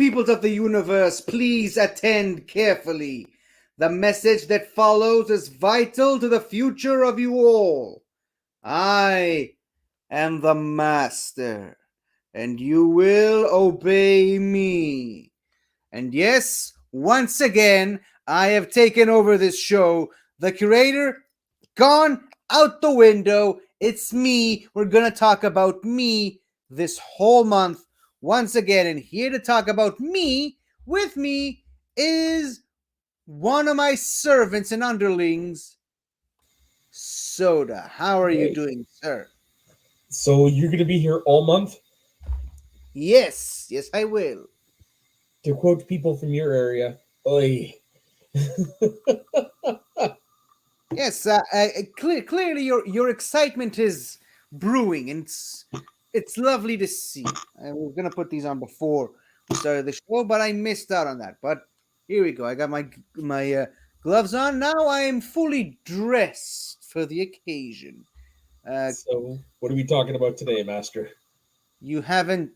Peoples of the universe, please attend carefully. The message that follows is vital to the future of you all. I am the master, and you will obey me. And yes, once again, I have taken over this show. The curator, gone out the window. It's me. We're going to talk about me this whole month once again. And here to talk about me with me is one of my servants and underlings, Soda. How are you Hey, doing, sir? so you're gonna be here all month? Yes, I will. To quote people from your area, oi. Yes, clearly your excitement is brewing, and it's lovely to see. We were gonna put these on before we started the show, but I missed out on that. But here we go. I got my gloves on now. I am fully dressed for the occasion. Uh, So, what are we talking about today, Master? you haven't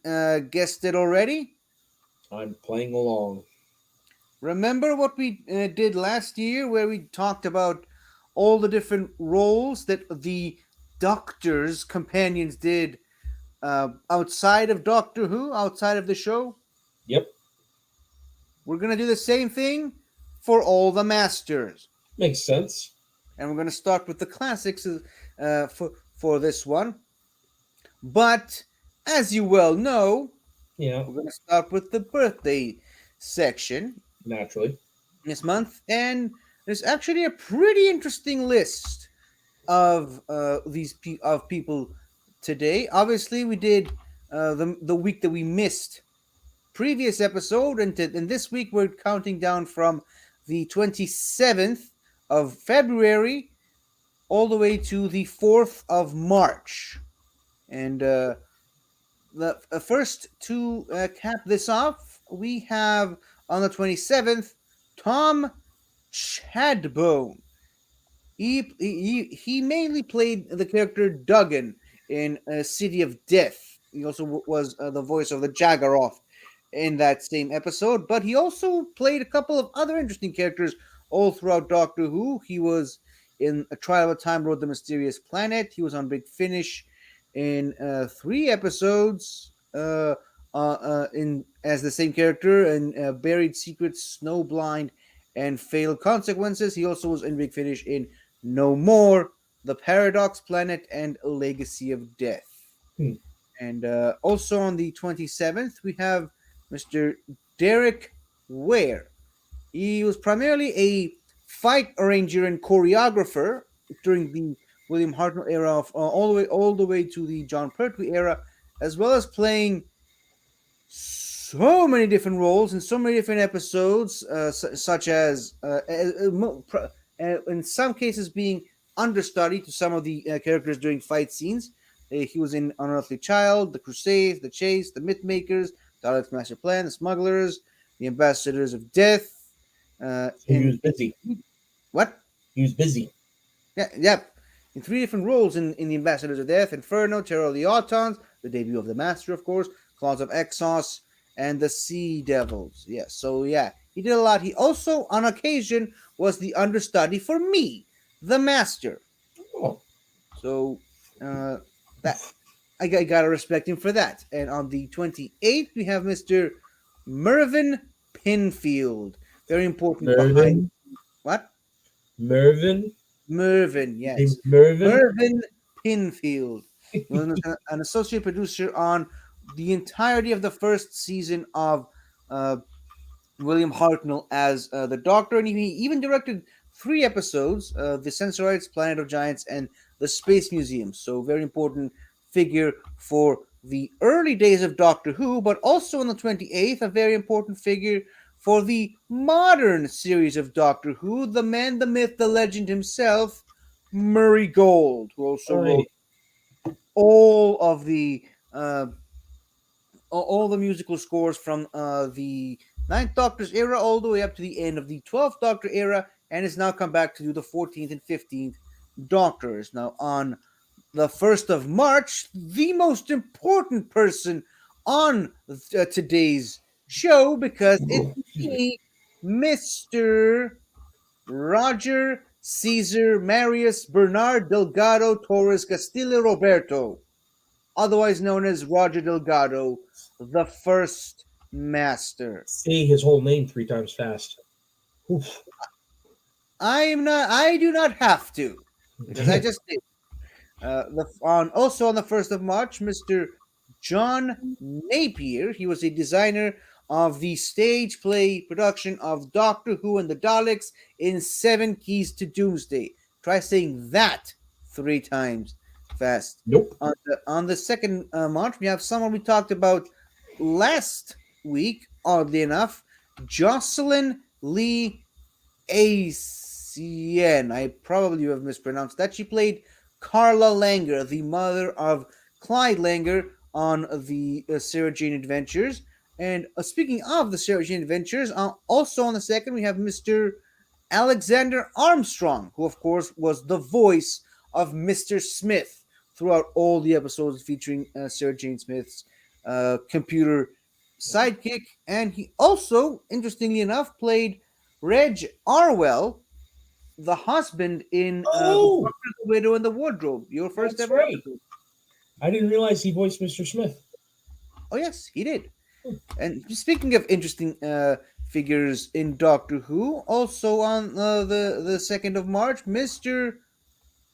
guessed it already? I'm playing along. Remember what we did last year, where we talked about all the different roles that the Doctor's companions did outside of Doctor Who, outside of the show? Yep, We're going to do the same thing for all the Masters. makes sense. And we're going to start with the classics for this one. But as you well know, Yeah, we're going to start with the birthday section naturally. this month. And there's actually a pretty interesting list of of people today. Obviously, we did the week that we missed previous episode, and this week we're counting down from the 27th of February all the way to the 4th of March. And the first to cap this off, we have on the 27th Tom Chadbone. He mainly played the character Duggan in City of Death. He also was the voice of the Jaggeroth in that same episode, but he also played a couple of other interesting characters all throughout Doctor Who. He was in A Trial of Time Road the Mysterious Planet. He was on Big Finish in 3 episodes in as the same character, and Buried Secrets, Snowblind, and Fatal Consequences. He also was in Big Finish in No More, The Paradox Planet, and A Legacy of Death. Hmm. And also on the 27th, we have Mr. Derek Ware. He was primarily a fight arranger and choreographer during the William Hartnell era of all the way to the John Pertwee era, as well as playing so many different roles in so many different episodes, such as in some cases being understudy to some of the characters during fight scenes. He was in Unearthly Child, The Crusades, The Chase, The Mythmakers, Dalek's Master Plan, The Smugglers, The Ambassadors of Death. So he was busy. What? He was busy. Yeah, yep. In 3 different roles in The Ambassadors of Death, Inferno, Terror of the Autons, the debut of the Master, of course, Claws of Exos, and the Sea Devils. Yeah, so yeah, he did a lot. He also, on occasion, was the understudy for me, the Master. Oh, So that I gotta respect him for that. And on the 28th, we have Mr. Mervyn Pinfield. Very important behind Mervin. what? Mervin. Mervyn, His name's yes. Mervin. Mervyn Pinfield. He was an associate producer on the entirety of the first season of William Hartnell as the Doctor, and he even directed 3 episodes: The Sensorites, Planet of Giants, and The Space Museum. So, very important figure for the early days of Doctor Who, but also on the 28th, a very important figure for the modern series of Doctor Who, the man, the myth, the legend himself, Murray Gold, who also Aye. wrote all of the uh, all the musical scores from the Ninth Doctor's era all the way up to the end of the 12th Doctor era, and has now come back to do the 14th and 15th Doctors. Now, on the 1st of March, the most important person on today's show because it's me, Mr. Roger Caesar Marius Bernard Delgado Torres Castillo Roberto, otherwise known as Roger Delgado, the first master. Say his whole name 3 times fast. Oof. I do not have to, because I just did. Also on the 1st of March, Mr. John Napier, he was a designer of the stage play production of Doctor Who and the Daleks in Seven Keys to Doomsday. Try saying that 3 times fast. Nope. On the 2nd March, we have someone we talked about last week, oddly enough, Jocelyn Lee Acien. I probably have mispronounced that. She played Carla Langer, the mother of Clyde Langer on the Sarah Jane Adventures. And speaking of the Sarah Jane Adventures, also on the 2nd, we have Mr. Alexander Armstrong, who, of course, was the voice of Mr. Smith throughout all the episodes featuring Sarah Jane Smith's computer sidekick. And he also, interestingly enough, played Reg Arwell, the husband in Oh! The Widow and the Wardrobe, your first That's ever right. episode. I didn't realize he voiced Mr. Smith. Oh yes, he did. And speaking of interesting figures in Doctor Who, also on the 2nd of March, Mr.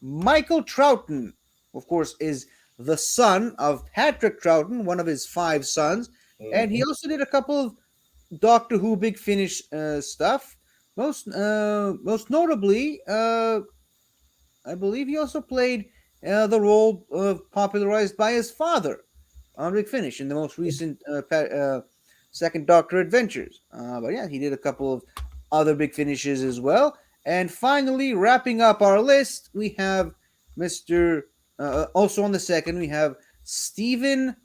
Michael Troughton, of course, is the son of Patrick Troughton, one of his 5 sons, and he also did a couple of Doctor Who Big Finish stuff. Most notably, I believe he also played the role popularized by his father on Big Finish in the most recent Second Doctor Adventures. But yeah, he did a couple of other Big Finishes as well. And finally, wrapping up our list, we have Mr. Also on the 2nd, we have Stephen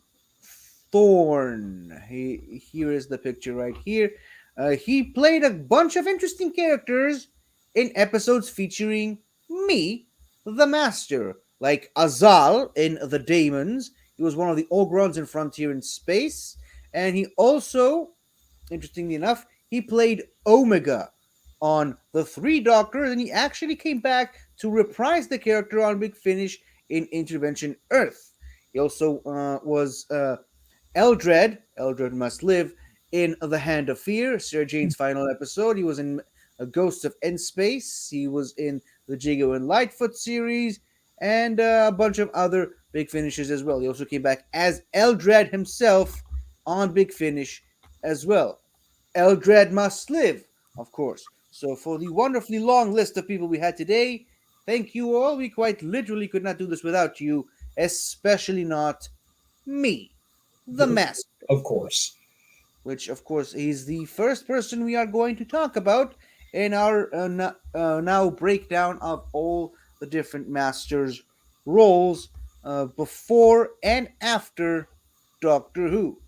Thorne. Here is the picture right here. He played a bunch of interesting characters in episodes featuring me, the Master, like Azal in The Daemons. He was one of the Ogrons in Frontier in Space. And he also, interestingly enough, he played Omega on The Three Doctors, and he actually came back to reprise the character on Big Finish in Intervention Earth. He also was Eldred Must Live, in The Hand of Fear, Sarah Jane's final episode. He was in Ghosts of End Space. He was in the Jago and Lightfoot series, and a bunch of other Big Finishes as well. He also came back as Eldred himself on Big Finish as well. Eldred Must Live, of course. So for the wonderfully long list of people we had today, thank you all. We quite literally could not do this without you, especially not me, the Master. Of course. Which, of course, is the first person we are going to talk about in our now breakdown of all the different Masters' roles before and after Doctor Who.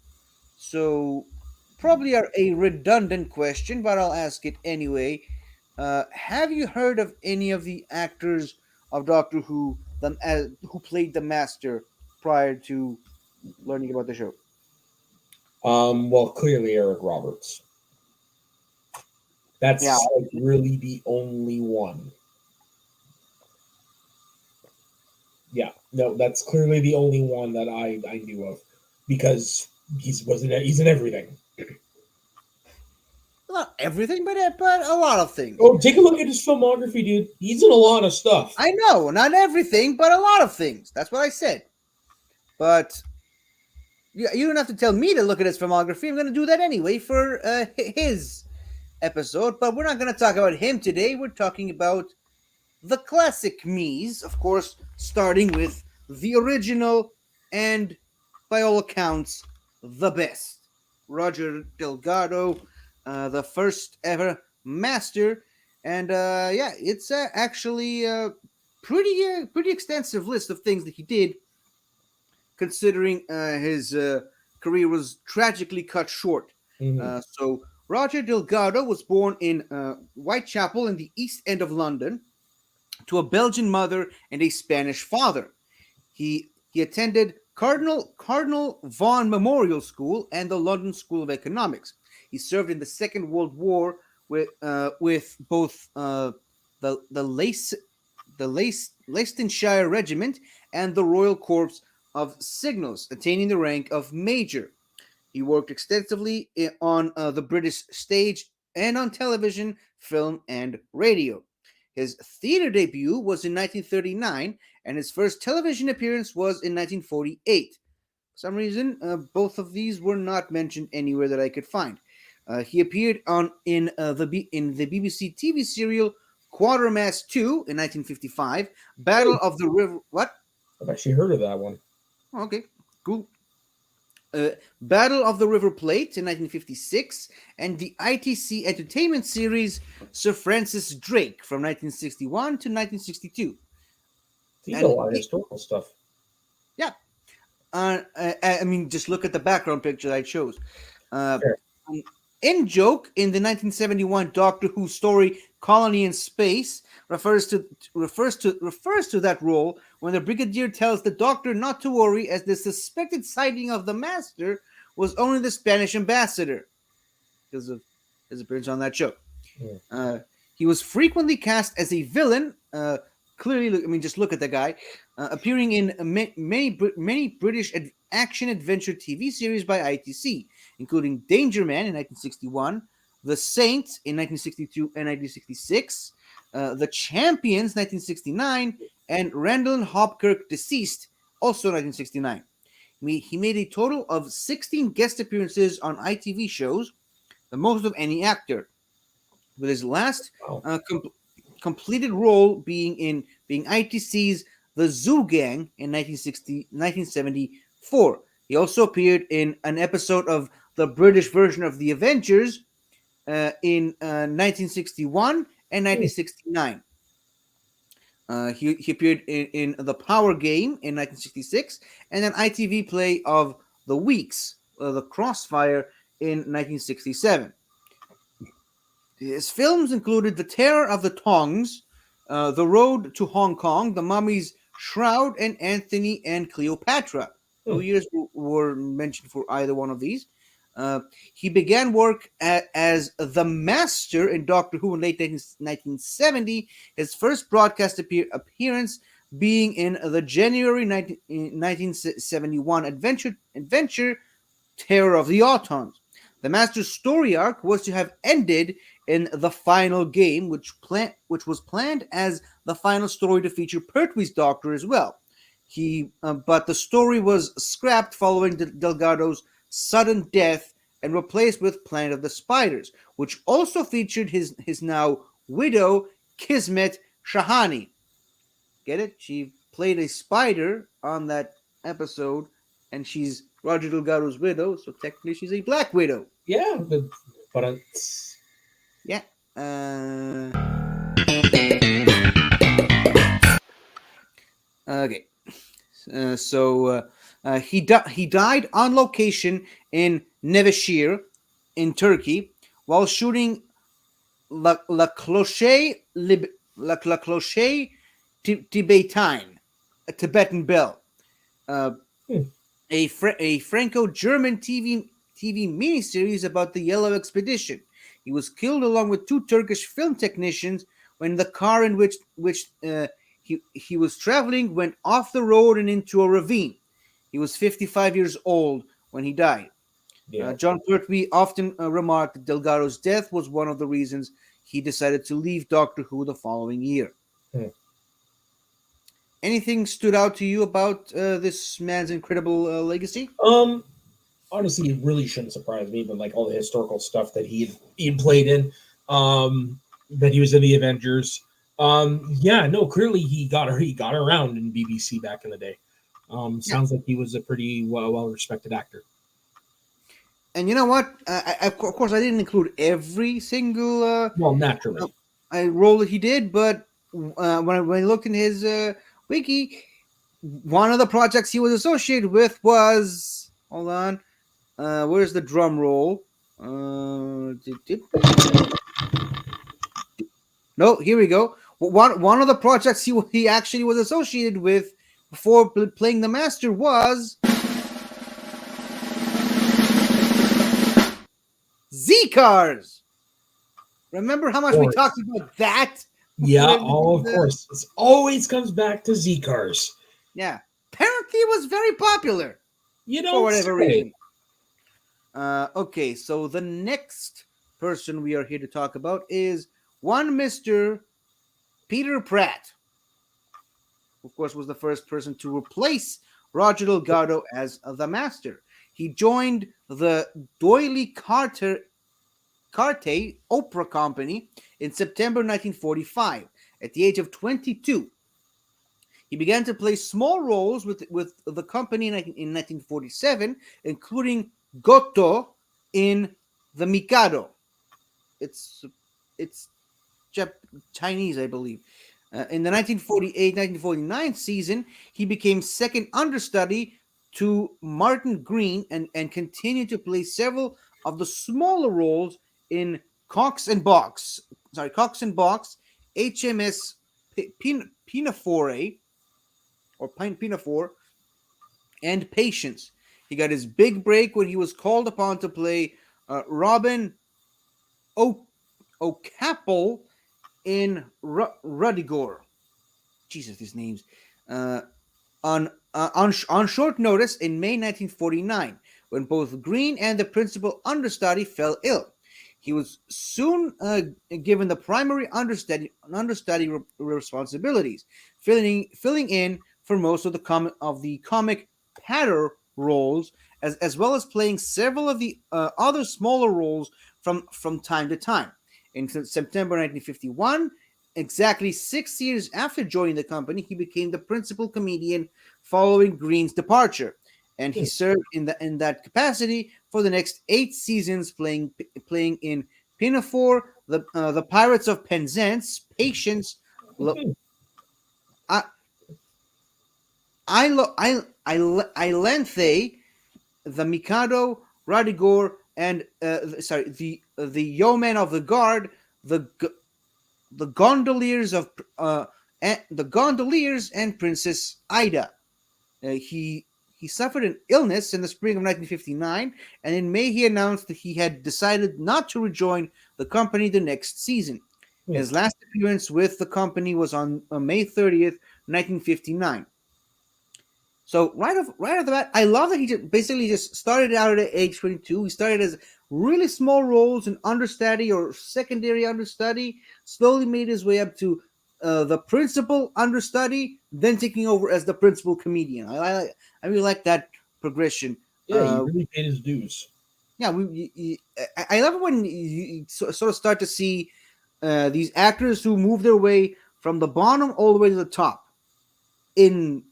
So, probably a redundant question, but I'll ask it anyway. Have you heard of any of the actors of Doctor Who who played the Master prior to learning about the show? Well, clearly Eric Roberts. That's like really the only one. Yeah, no, that's clearly the only one that I knew of, because he's in everything. Not everything, but a lot of things. Oh, take a look at his filmography, dude. He's in a lot of stuff. I know, not everything, but a lot of things. That's what I said. But you don't have to tell me to look at his filmography. I'm going to do that anyway for his episode. But we're not going to talk about him today. We're talking about the classic me's, of course, starting with the original and, by all accounts, the best. Roger Delgado, the first ever Master. And yeah, it's actually a pretty extensive list of things that he did, considering his career was tragically cut short. Mm-hmm. So Roger Delgado was born in Whitechapel in the East End of London to a Belgian mother and a Spanish father. He attended Cardinal Vaughan Memorial School and the London School of Economics. He served in the Second World War with both the Leicestershire Regiment and the Royal Corps of Signals, attaining the rank of Major. He worked extensively on the British stage and on television, film, and radio. His theater debut was in 1939, and his first television appearance was in 1948. For some reason, both of these were not mentioned anywhere that I could find. He appeared in the BBC TV serial Quatermass 2 in 1955, Battle of the River. What? I've actually heard of that one. Okay, cool. Battle of the River Plate in 1956, and the ITC entertainment series Sir Francis Drake from 1961 to 1962. He did a lot of historical stuff. Yeah. I mean, just look at the background picture I chose. Sure. In joke, in the 1971 Doctor Who story Colony in Space, refers to that role when the Brigadier tells the Doctor not to worry, as the suspected sighting of the Master was only the Spanish ambassador, because of his appearance on that show. Yeah. He was frequently cast as a villain. Clearly, I mean, just look at the guy, appearing in many British action adventure TV series by ITC, including Danger Man in 1961, The Saint in 1962 and 1966, The Champions 1969, and Randall and Hopkirk Deceased, also 1969. He made a total of 16 guest appearances on ITV shows, the most of any actor, with his last completed role being ITC's The Zoo Gang in 1974. He also appeared in an episode of the British version of The Avengers in 1961 and 1969. He appeared in The Power Game in 1966 and an ITV play of The Weeks, The Crossfire, in 1967. His films included The Terror of the Tongs, The Road to Hong Kong, The Mummy's Shroud, and Anthony and Cleopatra. No years were mentioned for either one of these. He began work as the Master in Doctor Who in late 1970, his first broadcast appearance being in the January 1971 adventure Terror of the Autons. The Master's story arc was to have ended in The Final Game, which was planned as the final story to feature Pertwee's Doctor as well. But the story was scrapped following Delgado's sudden death and replaced with Planet of the Spiders, which also featured his now widow, Kismet Shahani. Get it? She played a spider on that episode, and she's Roger Delgado's widow, so technically she's a Black Widow. Yeah, but yeah. Okay. So he died on location in Nevşehir, in Turkey, while shooting La Cloche Tibetine, a Tibetan Bell, a Franco-German TV miniseries about the Yellow Expedition. He was killed along with 2 Turkish film technicians when the car in which he was traveling went off the road and into a ravine. He was 55 years old when he died. Yeah. John Pertwee often remarked that Delgado's death was one of the reasons he decided to leave Doctor Who the following year. Anything stood out to you about this man's incredible legacy? Honestly, it really shouldn't surprise me, but like all the historical stuff that he played in, that he was in the Avengers. Clearly he got around in BBC back in the day. Sounds like he was a pretty well respected actor. And you know what? Of course, I didn't include every single naturally role that he did, but when I looked in his wiki, one of the projects he was associated with was, hold on, where's the drum roll? No, here we go. One of the projects he actually was associated with before playing the Master was Z Cars. Remember how much we course. talked about that? Yeah, When oh, of the- course. It always comes back to Z cars. Yeah. Apparently, it was very popular You for don't whatever say. reason. Okay, so the next person we are here to talk about is one Mr. Peter Pratt. Of course, was the first person to replace Roger Delgado as the Master. He joined the Doyle Carte Opera Company in September 1945 at the age of 22. He began to play small roles with the company in 1947, including Goto in The Mikado. It's it's Chinese, I believe. In the 1948-1949 season, he became second understudy to Martin Green and continued to play several of the smaller roles in Cox and Box. Sorry, Cox and Box, HMS Pinafore or Pinafore, and Patience. He got his big break when he was called upon to play Robin O'Capel in Rudigor. Jesus, these names. Uh, on short notice in May 1949, when both Green and the principal understudy fell ill. He was soon given the primary understudy responsibilities, filling in for most of the comic patter roles, as well as playing several of the other smaller roles from time to time. In September 1951, exactly 6 years after joining the company, he became the principal comedian following Green's departure, and he served in that capacity for the next 8 seasons, playing in Pinafore, the Pirates of Penzance, Patience, I Ilanthe, the Mikado, Radigor, and the Yeomen of the Guard, the Gondoliers the Gondoliers and Princess Ida. He suffered an illness in the spring of 1959, and in May he announced that he had decided not to rejoin the company the next season. His last appearance with the company was on May 30th, 1959. So right off the bat, I love that he basically just started out at age 22. He started as really small roles in understudy or secondary understudy, slowly made his way up to the principal understudy, then taking over as the principal comedian. I really like that progression. Yeah, he really paid his dues. Yeah, I love it when you sort of start to see these actors who move their way from the bottom all the way to the top in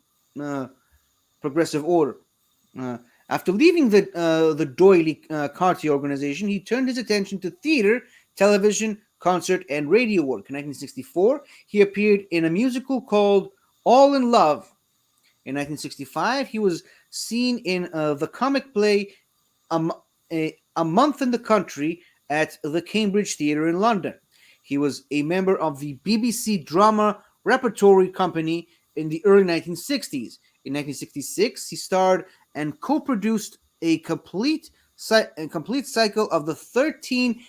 progressive order. Uh, After leaving the Doyle Cartier organization, he turned his attention to theater, television, concert, and radio work. In 1964, he appeared in a musical called All in Love. In 1965, he was seen in the comic play a Month in the Country at the Cambridge Theatre in London. He was a member of the BBC Drama Repertory Company in the early 1960s. In 1966, he starred and co-produced a complete cycle of the 13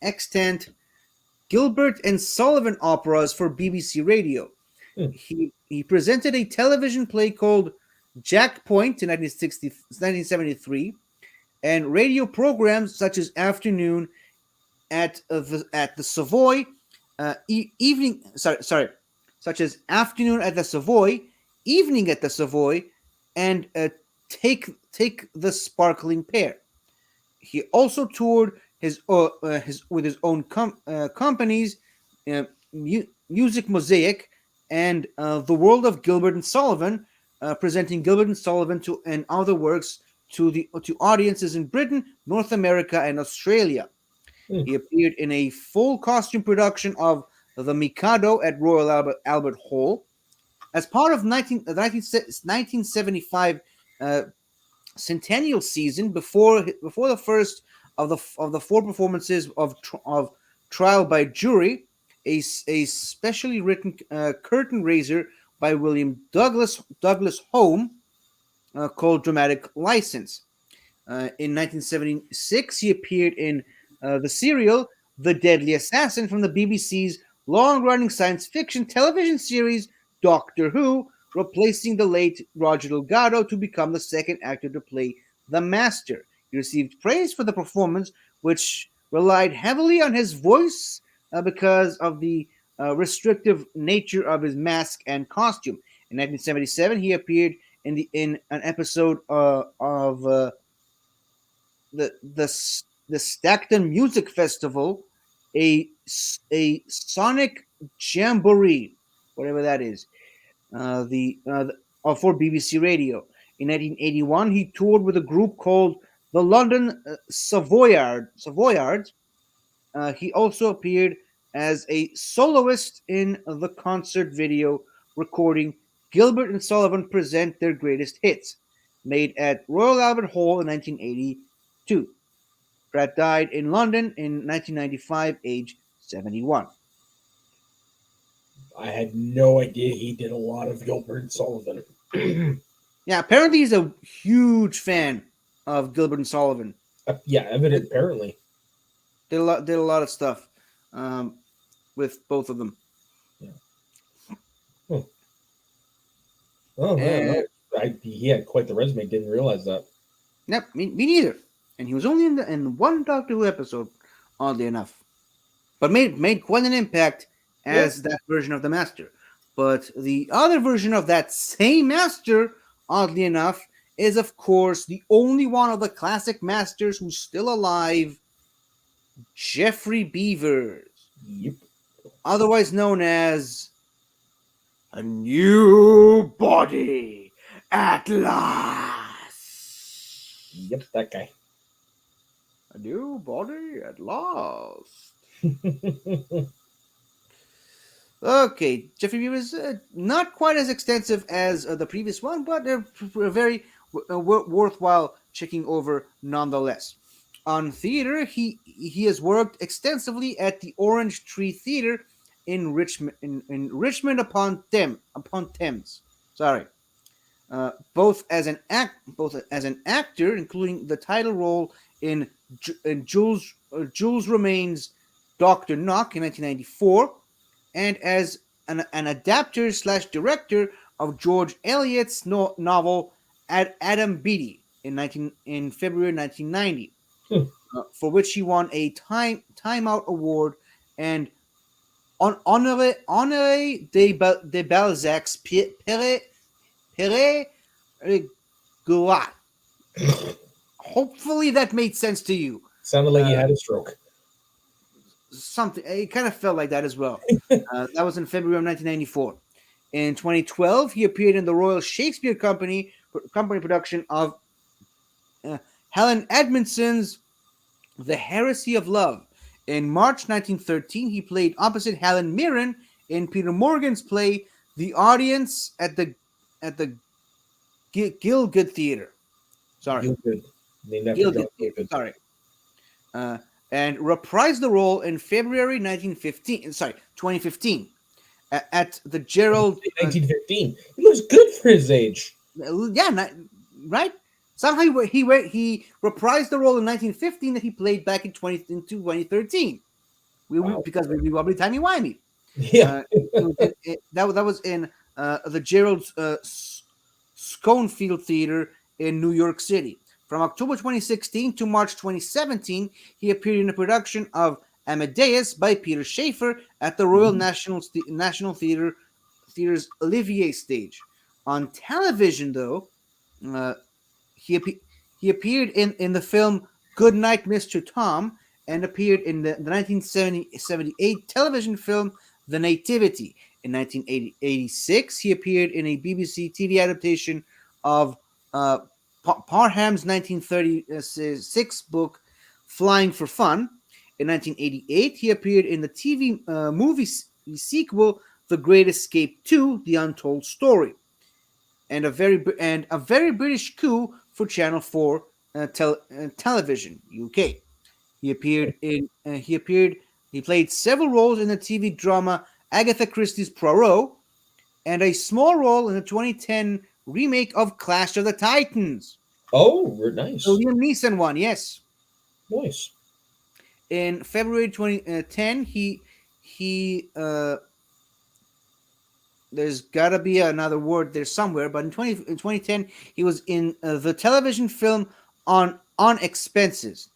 extant Gilbert and Sullivan operas for BBC Radio. He presented a television play called Jack Point in 1973, and radio programs such as Afternoon at the Savoy, evening. Such as Afternoon at the Savoy, Evening at the Savoy, and Take the Sparkling Pear. He also toured his with his own companies, Music Mosaic and The World of Gilbert and Sullivan, presenting Gilbert and Sullivan and other works to audiences in Britain, North America, and Australia. He appeared in a full costume production of The Mikado at Royal Albert Hall. As part of 1975 centennial season, before the first of the four performances of Trial by Jury, a specially written curtain raiser by William Douglas Home called Dramatic License. In 1976, he appeared in the serial The Deadly Assassin from the BBC's long-running science fiction television series Doctor Who, replacing the late Roger Delgado to become the second actor to play the Master. He received praise for the performance, which relied heavily on his voice because of the restrictive nature of his mask and costume. In 1977, he appeared in an episode of the Stockton Music Festival, a Sonic Jamboree, whatever that is, for BBC Radio. In 1981, he toured with a group called the London Savoyards. He also appeared as a soloist in the concert video recording Gilbert and Sullivan Present Their Greatest Hits, made at Royal Albert Hall in 1982. Pratt died in London in 1995, age 71. I had no idea he did a lot of Gilbert and Sullivan. Yeah, apparently he's a huge fan of Gilbert and Sullivan. Yeah, evident apparently. Did a lot of stuff with both of them. Yeah. Oh man, he had quite the resume. Didn't realize that. Yep, me neither. And he was only in one Doctor Who episode, oddly enough, but made quite an impact as that version of the Master. But the other version of that same Master, oddly enough, is of course the only one of the classic Masters who's still alive, Geoffrey Beevers. Yep. Otherwise known as A New Body at Last. Yep, that guy. A new body at last. Okay, Geoffrey Beevers, not quite as extensive as the previous one, but they're very worthwhile checking over nonetheless. On theater, he has worked extensively at the Orange Tree Theater in Richmond upon Thames. Sorry, both as an actor, including the title role in Jules Romains' Dr. Knock in 1994, and as an adapter / director of George Eliot's novel Adam Beatty in February 1990, for which he won a Time Out Award and Honoré de Balzac's Pere Gouat. Hopefully that made sense to you. Sounded like he had a stroke. Something. It kind of felt like that as well. That was in February of 1994. In 2012, he appeared in the Royal Shakespeare Company production of Helen Edmondson's The Heresy of Love. In March 1913, he played opposite Helen Mirren in Peter Morgan's play The Audience at the Gielgud Theatre. Sorry. Gielgud Theatre. Sorry. And reprised the role in February 2015 at the Gerald. 1915. He looks good for his age. Yeah, right. Somehow he reprised the role in 1915 that he played back in 2013. Because we wobbly timey wimey. Yeah, that was in the Gerald Schoenfield Theater in New York City. From October 2016 to March 2017, he appeared in a production of Amadeus by Peter Shaffer at the Royal National Theatre's Olivier stage. On television, though, he appeared in the film Good Night, Mr. Tom, and appeared in the 1978 television film The Nativity. In 1986, he appeared in a BBC TV adaptation of Parham's 1936 book Flying for Fun. In 1988, he appeared in the TV movie sequel The Great Escape 2: The Untold Story, and a very British coup for Channel 4 television UK. He played several roles in the TV drama Agatha Christie's Poirot, and a small role in the 2010 remake of Clash of the Titans. Oh, nice, The Liam Neeson one, yes. nice. In February 2010, he there's got to be another word there somewhere, but in 2010 he was in the television film on Expenses.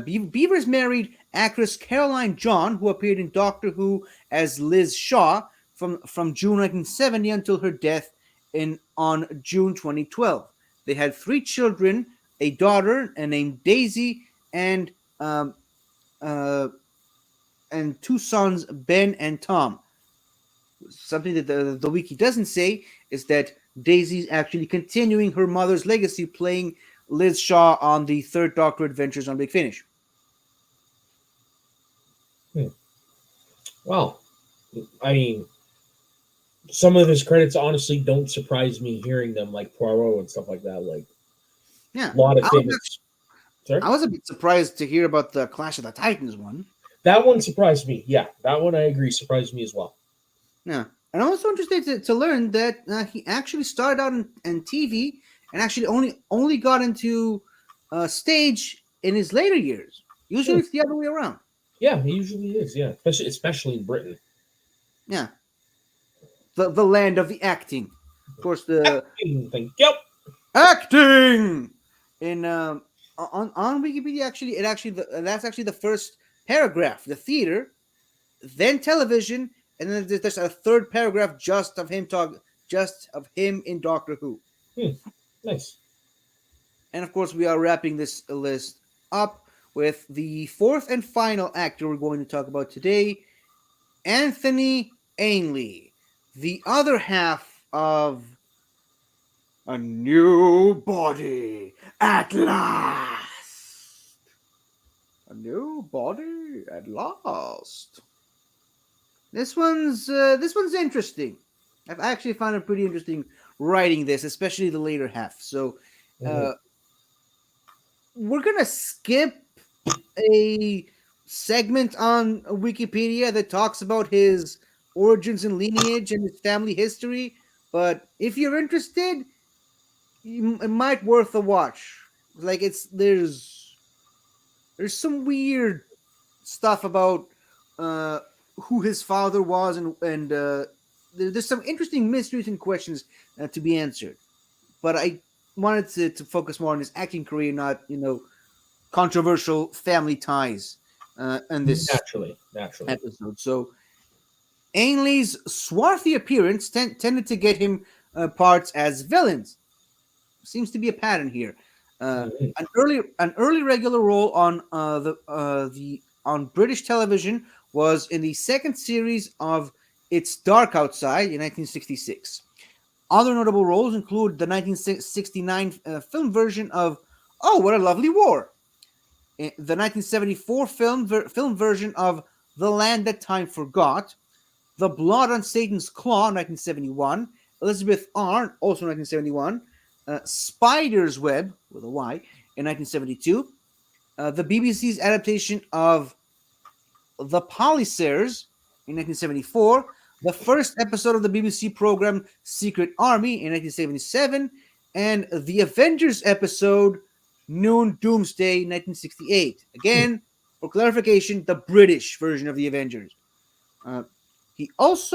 Beavers married actress Caroline John, who appeared in Doctor Who as Liz Shaw from June 1970 until her death on June 2012. They had 3 children, a daughter named Daisy, and um, uh, and 2 sons, Ben and Tom. Something that the wiki doesn't say is that Daisy's actually continuing her mother's legacy, playing Liz Shaw on the Third Doctor Adventures on Big Finish. Wow. I mean, some of his credits honestly don't surprise me hearing them, like Poirot and stuff like that. Like Yeah, a lot of famous. Sorry? I was a bit surprised to hear about the Clash of the Titans one. That one surprised me. Yeah, that one I agree surprised me as well. Yeah, and I'm also interested to learn that he actually started out in TV and actually only got into stage in his later years. Usually it's the other way around. Yeah, it usually is. Yeah, especially in Britain. Yeah, the land of the acting. Of course, the Thank you. acting in on Wikipedia. That's actually the first paragraph. The theater, then television, and then there's a third paragraph just of him in Doctor Who. Nice. And of course, we are wrapping this list up with the fourth and final actor we're going to talk about today, Anthony Ainley, the other half of A New Body at Last. A New Body at Last. This one's interesting. I've actually found it pretty interesting writing this, especially the later half. So we're gonna skip a segment on Wikipedia that talks about his origins and lineage and his family history. But if you're interested, it might worth a watch. Like there's some weird stuff about who his father was, and there's some interesting mysteries and questions to be answered. But I wanted to focus more on his acting career, not controversial family ties in this naturally episode. So Ainley's swarthy appearance tended to get him parts as villains. Seems to be a pattern here. An early regular role on on British television was in the second series of It's Dark Outside in 1966. Other notable roles include the 1969 film version of Oh, What a Lovely War, the 1974 film version of The Land That Time Forgot, The Blood on Satan's Claw, 1971, Elizabeth Arn, also 1971, Spider's Web, with a Y, in 1972, the BBC's adaptation of The Pallisers in 1974, the first episode of the BBC program Secret Army in 1977, and the Avengers episode Noon Doomsday in 1968. Again, for clarification, the British version of the Avengers. He was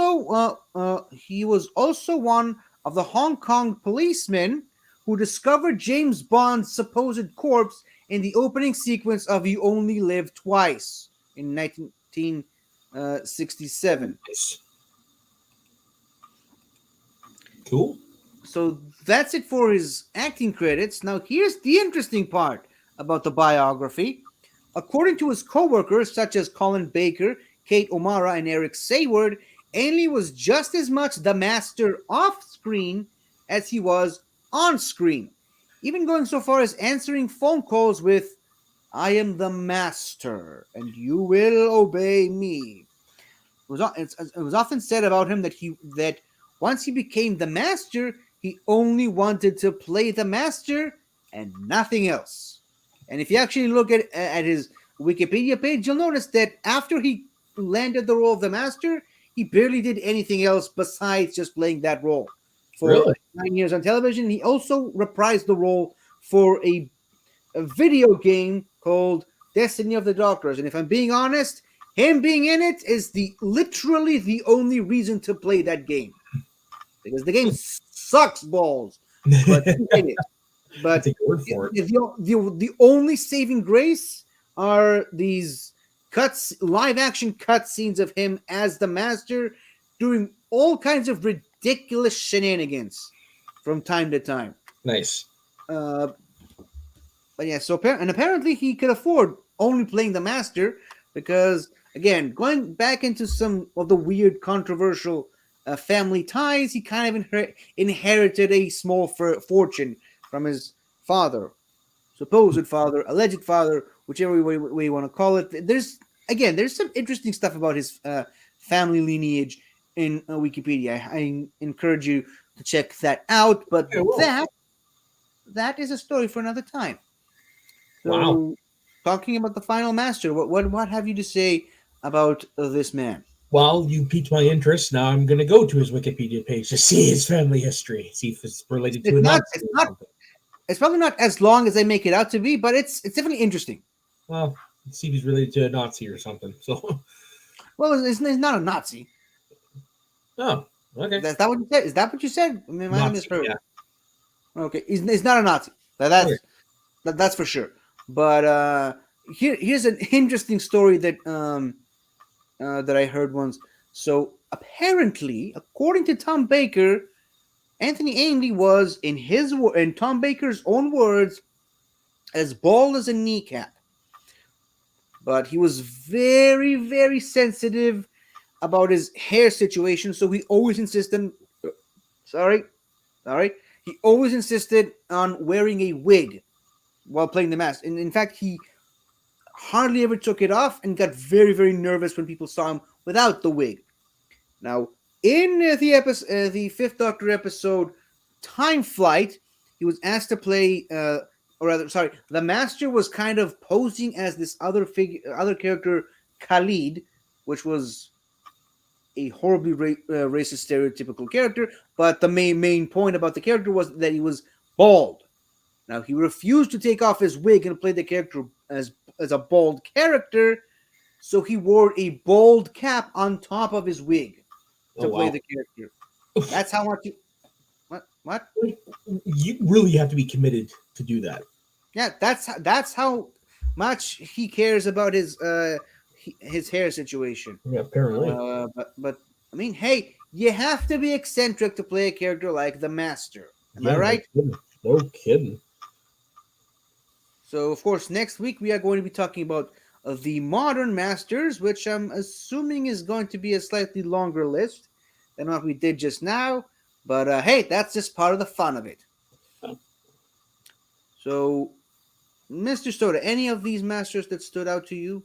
also one of the Hong Kong policemen who discovered James Bond's supposed corpse in the opening sequence of You Only Live Twice in 1967. Nice. Cool. So that's it for his acting credits. Now here's the interesting part about the biography. According to his co-workers such as Colin Baker, Kate O'Mara, and Eric Sayward, Ainley was just as much the master off screen as he was on screen, even going so far as answering phone calls with "I am the master, and you will obey me." It was often said about him that once he became the master, he only wanted to play the master and nothing else. And if you actually look at his Wikipedia page, you'll notice that after he landed the role of the master, he barely did anything else besides just playing that role. For Really? 9 years on television, he also reprised the role for a video game called Destiny of the Doctors. And if I'm being honest, him being in it is literally the only reason to play that game, because the game sucks balls. But he's in it. But Take your word for it. the only saving grace are these live action cutscenes of him as the master doing all kinds of ridiculous shenanigans from time to time. Nice. But yeah, and apparently he could afford only playing the master because, again, going back into some of the weird, controversial family ties, he kind of inherited a small fortune from his father, supposed father, alleged father, whichever way you want to call it. There's some interesting stuff about his family lineage in Wikipedia. I encourage you to check that out. But that is a story for another time. So, wow. Talking about the final master, what have you to say about this man? Well, you piqued my interest. Now I'm going to go to his Wikipedia page to see his family history, see if it's related to It's probably not as long as they make it out to be, but it's definitely interesting. Well, see if he's related to a Nazi or something. So, well, it's not a Nazi. Oh, okay. Is that what you said? Is that what you said? I mean, I misheard. Yeah. Okay, it's not a Nazi. That's for sure. But here's an interesting story that that I heard once. So apparently, according to Tom Baker, Anthony Ainley was, in Tom Baker's own words, as bald as a kneecap. But he was very, very sensitive about his hair situation, so he always insisted. He always insisted on wearing a wig while playing the mask. And in fact, he hardly ever took it off and got very, very nervous when people saw him without the wig. Now, in the Fifth Doctor episode, Time Flight, he was asked to play, the Master was kind of posing as this other character, Khalid, which was a horribly racist, stereotypical character. But the main point about the character was that he was bald. Now, he refused to take off his wig and play the character as a bald character, so he wore a bald cap on top of his wig to play the character. That's how much what? You really have to be committed to do that. Yeah, that's how much he cares about his hair situation. Yeah, apparently. But I mean, hey, you have to be eccentric to play a character like the Master. Am I right? No kidding. So, of course, next week we are going to be talking about the modern Masters, which I'm assuming is going to be a slightly longer list than what we did just now. But hey, that's just part of the fun of it. So, Mr. Soda, any of these Masters that stood out to you?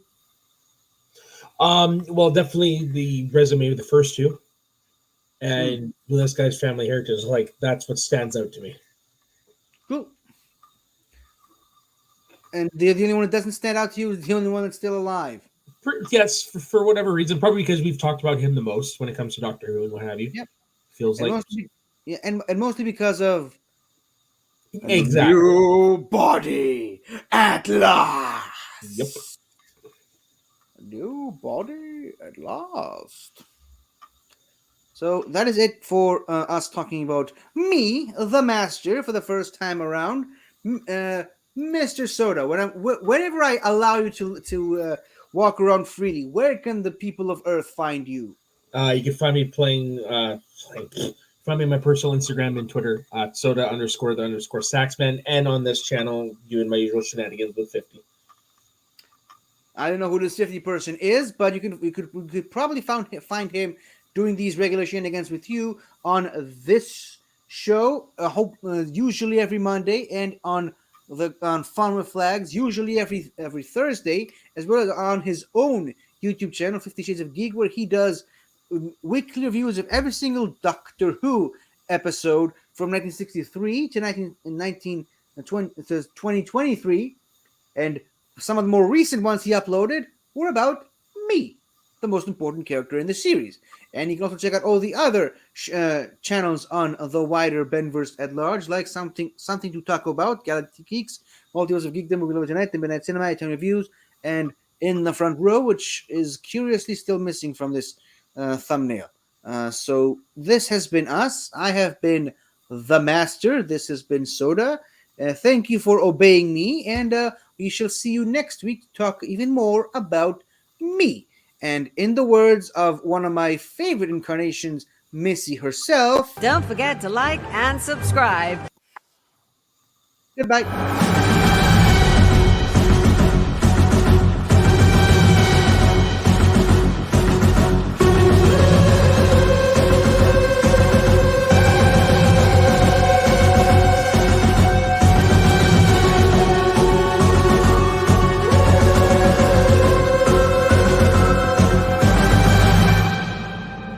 Well, definitely the resume of the first two, and this guy's family heritage. Like, that's what stands out to me. Cool. And the only one that doesn't stand out to you is the only one that's still alive. Yes, for whatever reason, probably because we've talked about him the most when it comes to Doctor Who and what have you. Yep. Feels and like mostly, and mostly because of exactly new body at last. Yep. New body at last. So that is it for us talking about me, the Master, for the first time around. Mr. Soda, whenever I allow you to walk around freely, where can the people of Earth find you? You can find me playing. Find me on my personal Instagram and Twitter at soda_the_saxman, and on this channel doing my usual shenanigans with 50. I don't know who this 50 person is, but you could probably find him doing these regular shenanigans with you on this show. Usually every Monday, and on Fun with Flags, usually every Thursday, as well as on his own YouTube channel, 50 Shades of Geek, where he does weekly reviews of every single Doctor Who episode from 1963 to 2023, and some of the more recent ones he uploaded were about me, the most important character in the series. And you can also check out all the other channels on the wider Benverse at large, like something to talk about, Galactic Geeks, Multiverse of Geekdom, Movie Lover Tonight, the Midnight Cinema, Italian Reviews, and In the Front Row, which is curiously still missing from this thumbnail. So this has been us. I have been the Master. This has been Soda. Thank you for obeying me, and we shall see you next week to talk even more about me. And in the words of one of my favorite incarnations, Missy herself, don't forget to like and subscribe. Goodbye.